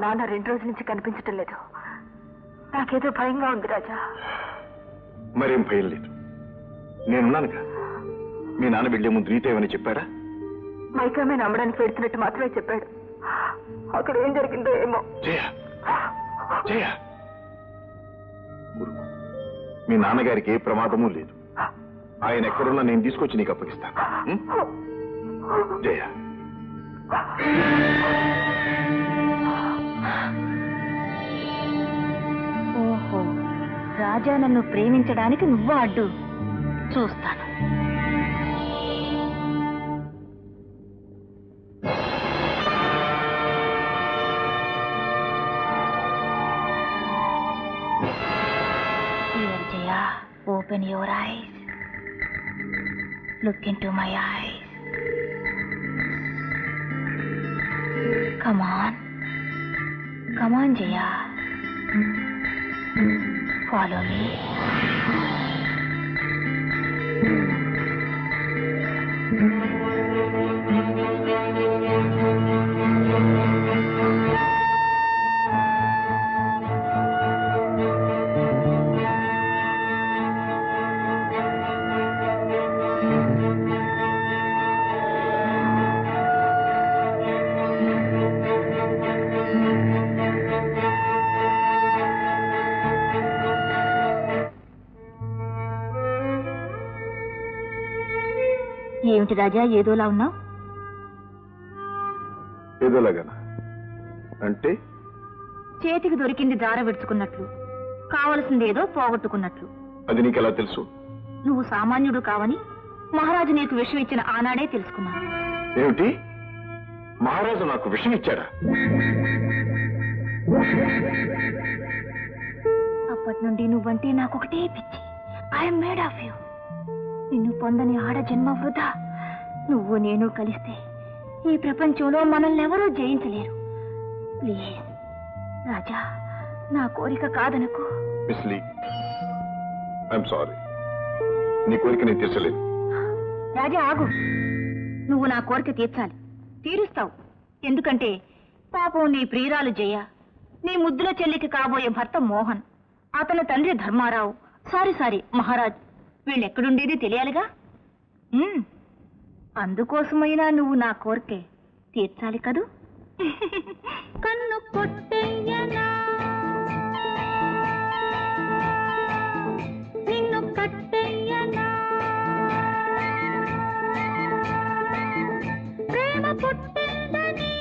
నాన్న 2 రోజుల నుంచి కనిపించటం లేదు. నాకేదో భయంగా ఉంది రాజా. మరేం భయం లేదు, నేనున్నానుగా. మీ నాన్న వెళ్లే ముందు నీతో ఏమని చెప్పాడా? మైకామే నమ్మడానికి పెడుతున్నట్టు మాత్రమే చెప్పాడు. అక్కడ ఏం జరిగిందో ఏమో. జయ, మీ నాన్నగారికి ఏ ప్రమాదమూ లేదు. ఆయన ఎక్కడున్నా నేను తీసుకొచ్చి నీకు అప్పగిస్తాను. జయ, ఓహో, రాజా నన్ను ప్రేమించడానికి నువ్వు అడ్డు. చూస్తాను. Open your eyes. Look into my eyes. Come on. Come on, Jaya. Follow me. ఏమిటి రాజా, ఏదోలా ఉన్నావు? ఏదోలాగానా అంటే? చేతికి దొరికింది దార విడుచుకున్నట్లు, కావలసింది ఏదో పోగొట్టుకున్నట్లు. అది నీకెలా తెలుసు? నువ్వు సామాన్యుడు కావని మహారాజు నీకు విషం ఇచ్చిన ఆనాడే తెలుసుకున్నాను. ఏమిటి? మహారాజు నాకు విషం ఇచ్చాడా? అప్పటి నుండి నువ్వంటే నాకొకటే పిచ్చి. I'm made of you. నిన్ను పొందని ఆడ జన్మ వృధా. నువ్వు నేను కలిస్తే ఈ ప్రపంచంలో మనల్ని ఎవరూ జయించలేరు. ప్లీజ్ రాజా, నా కోరిక కాదనుకో. ఐఎమ్ సారీ, నీ కోరిక నేను తీర్చలేదు. రాజా ఆగు, నువ్వు నా కోరిక తీర్చాలి, తీరుస్తావు. ఎందుకంటే పాపం నీ ప్రియురాలు జయ, నీ ముద్దుల చెల్లికి కాబోయే భర్త మోహన్, అతని తండ్రి ధర్మారావు, సారీ మహారాజ్, వీళ్ళెక్కడుండేది తెలియాలిగా. అందుకోసమైనా నువ్వు నా కోరికే తీర్చాలి కదూ. కన్ను కొట్టేయనా, నిన్ను కట్టేయనా, ప్రేమ పుట్టిందని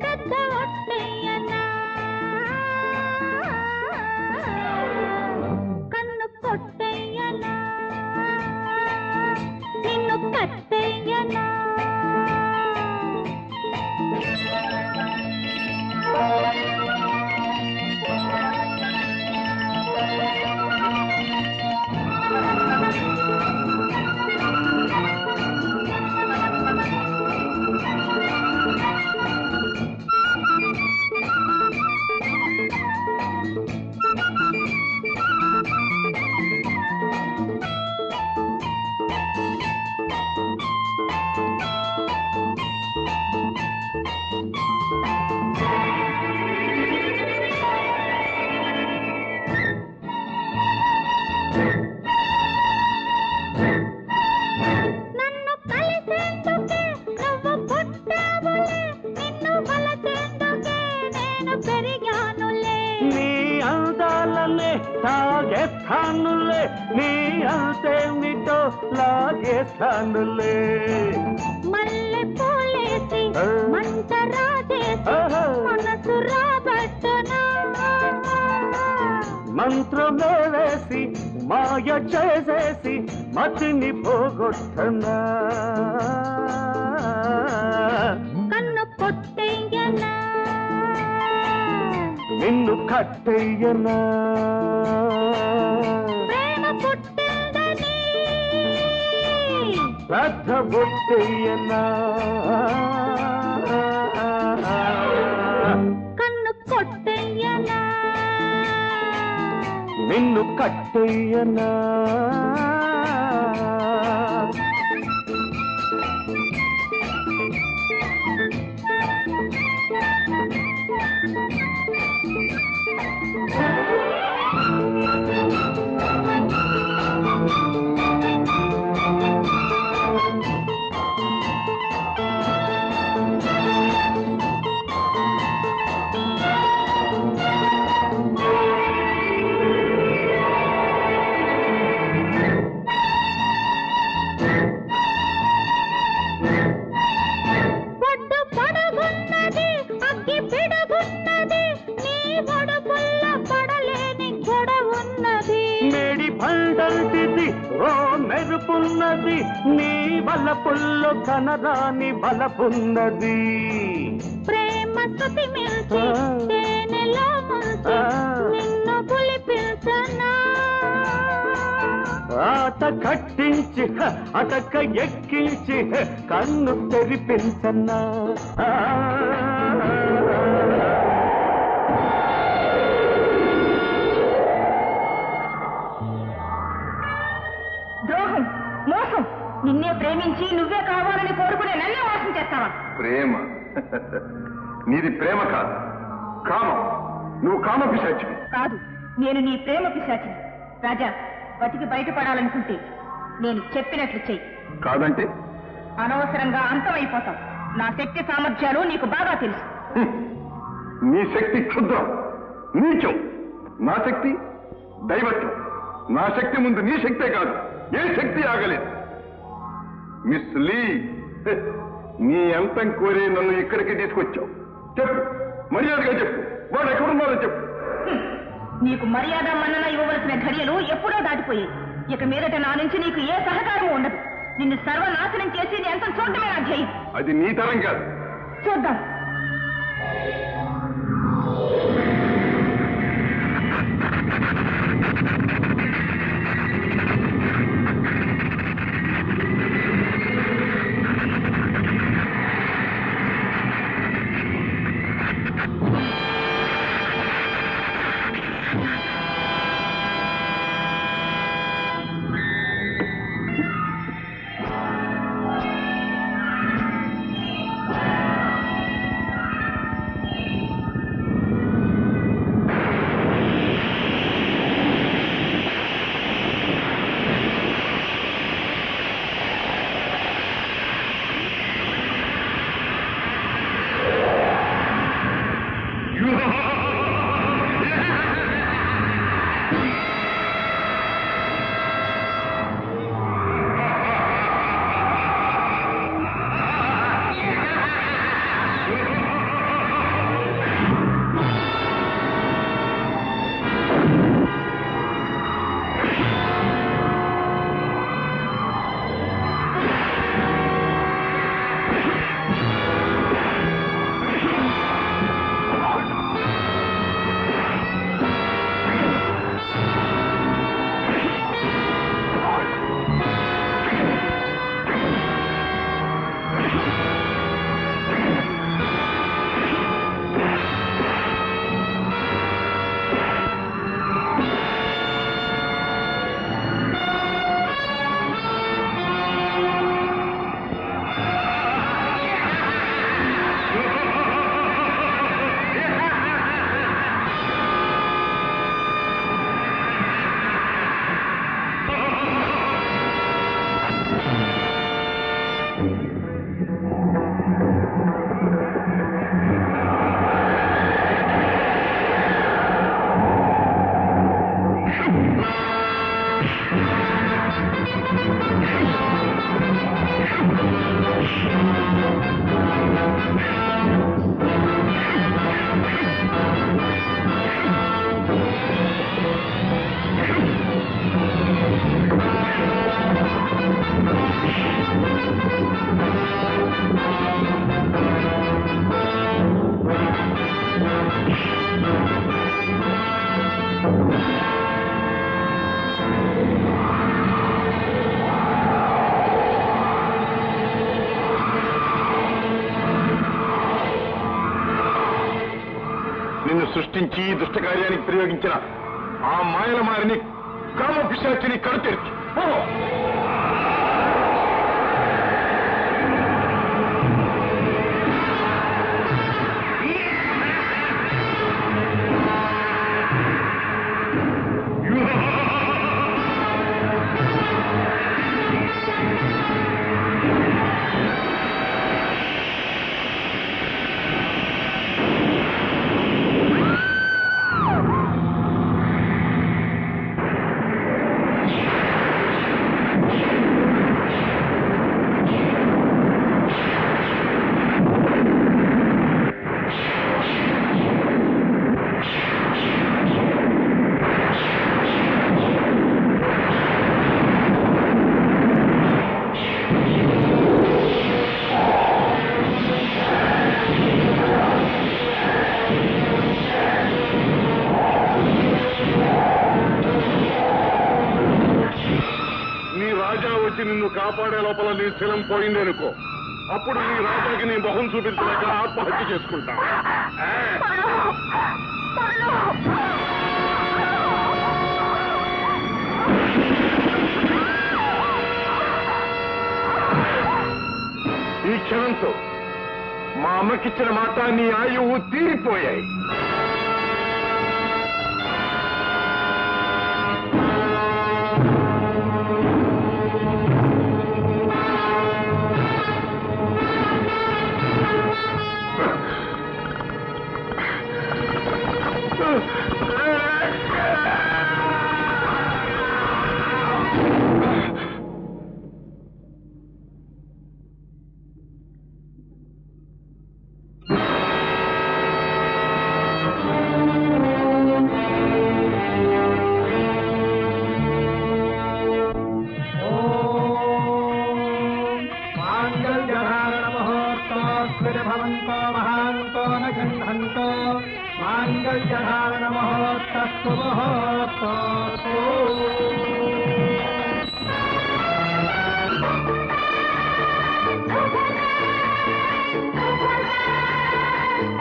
పెద్ద ఒట్టేయనా, కన్ను కొట్టేయనా, నిన్ను కట్టేయనా. తాగేస్తానులే, నీ అంతేమిటో లాగేస్తానులే. మల్లె పూలేసి మంట రాజేసి మనసు రాబట్టనా, మంత్రమే వేసి మాయ చేసేసి మతిని పోగొట్టనా. కన్ను కొట్టేయనా, నిన్ను కట్టేయనా, ప్రేమ పుట్టిందని శ్రద్ధ పుట్టేయనా. కన్ను కొట్టేయనా, నిన్ను కట్టేయనా. మెరుపున్నది నీ బలపుల్లో కనరాని బలపున్నది ప్రేమ శృతి మిల్చి తేనెలో ముంచి నిన్ను పులిపించనా ఆట కట్టించి అటక ఎక్కించి కన్ను తెరిపించన్నా ద్రోహం మోసం నిన్నే ప్రేమించి నువ్వే కావాలని కోరుకునే నన్నే మోసం చేస్తావా? ప్రేమ నీది ప్రేమ కాదు, కామం. నువ్వు కామ పిశాచివి. కాదు, నేను నీ ప్రేమ పిశాచిని. రాజా, బతికి బయటపడాలనుకుంటే నేను చెప్పినట్లు చెయ్యి. కాదంటే అనవసరంగా అంతమైపోతాం. నా శక్తి సామర్థ్యాలు నీకు బాగా తెలుసు. నీ శక్తి క్షుద్రం, నీచం. నా శక్తి దైవత్వం. నా శక్తి ముందు నీ శక్తే కాదు, ఏ శక్తి ఆగలేదు. మిస్ లీ, నీ అంతం కోరి నన్ను ఇక్కడికి తీసుకొచ్చావు. చెప్పు, మర్యాదగా చెప్పు, వాడు ఎక్కడున్నారో చెప్పు. నీకు మర్యాద మన్నన ఇవ్వవలసిన ఘడియలు ఎప్పుడో దాటిపోయాయి. ఇక మీదట నా నుంచి నీకు ఏ సహకారము ఉండదు. నిన్ను సర్వనాశనం చేసి నీ అంతం చూడటమే నా ధ్యేయం. అది నీ తరం కాదు. చూద్దాం. నిన్ను సృష్టించి దుష్ట కార్యానికి ప్రయోగించిన ఆ మాయల మారిని కామ పిశాచిని కడతెరిచి కాపాడే లోపల నీ శిలం పోయిందనుకో, అప్పుడు నీ రాజాకి నీ మొహం చూపించలేక ఆత్మహత్య చేసుకుంటా. ఈ క్షణంతో మా అమ్మకిచ్చిన మాట నీ ఆయువు తీరిపోయాయి. మాంగళ్యధారణ మహోత్తస్తు మహోత్సవ